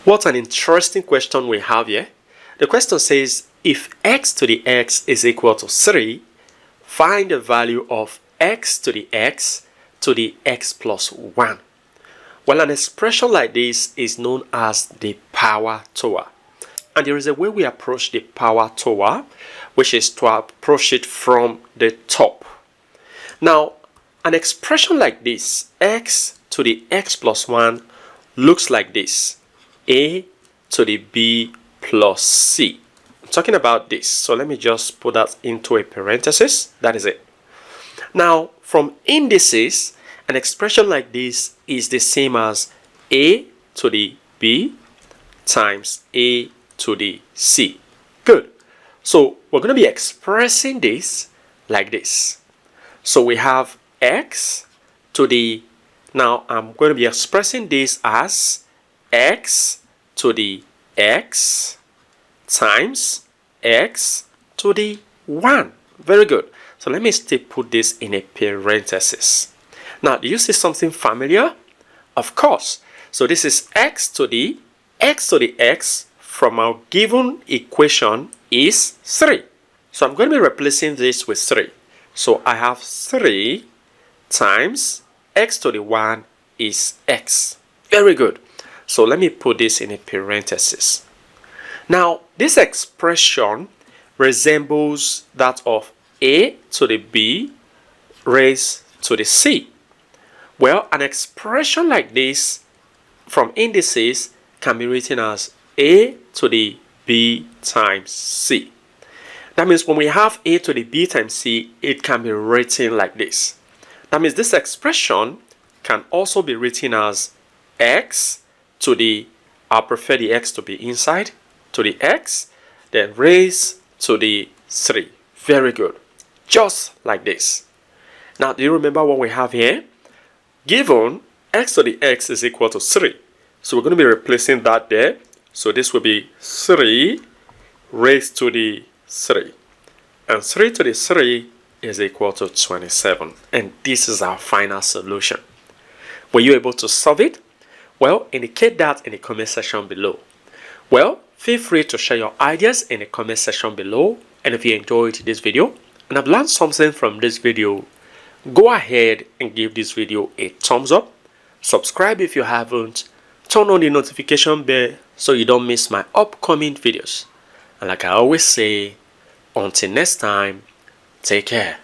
What an interesting question we have here. The question says, if x to the x is equal to 3, find the value of x to the x plus 1. Well, an expression like this is known as the power tower. And there is a way we approach the power tower, which is to approach it from the top. Now, an expression like this, x to the x plus 1, looks like this. A to the b plus c. I'm talking about this. So let me just put that into a parenthesis. That is it. Now, from indices, an expression like this is the same as a to the b times a to the c. Good. So we're going to be expressing this like this. So we have x to the, now I'm going to be expressing this as x to the x times x to the 1. Very good. So let me still put this in a parenthesis. Now, do you see something familiar? Of course. So this is x to the x from our given equation is 3. So I'm going to be replacing this with 3. So I have 3 times x to the 1 is x. Very good. So let me put this in a parenthesis. Now, this expression resembles that of a to the b raised to the c. Well, an expression like this from indices can be written as a to the b times c. That means when we have a to the b times c, it can be written like this. That means this expression can also be written as x to the, I prefer the x to be inside, to the x, then raised to the 3. Very good. Just like this. Now, do you remember what we have here? Given x to the x is equal to 3. So we're going to be replacing that there. So this will be 3 raised to the 3. And 3 to the 3 is equal to 27. And this is our final solution. Were you able to solve it? Well, indicate that in the comment section below. Well, feel free to share your ideas in the comment section below. And if you enjoyed this video and have learned something from this video, go ahead and give this video a thumbs up. Subscribe if you haven't. Turn on the notification bell so you don't miss my upcoming videos. And like I always say, until next time, take care.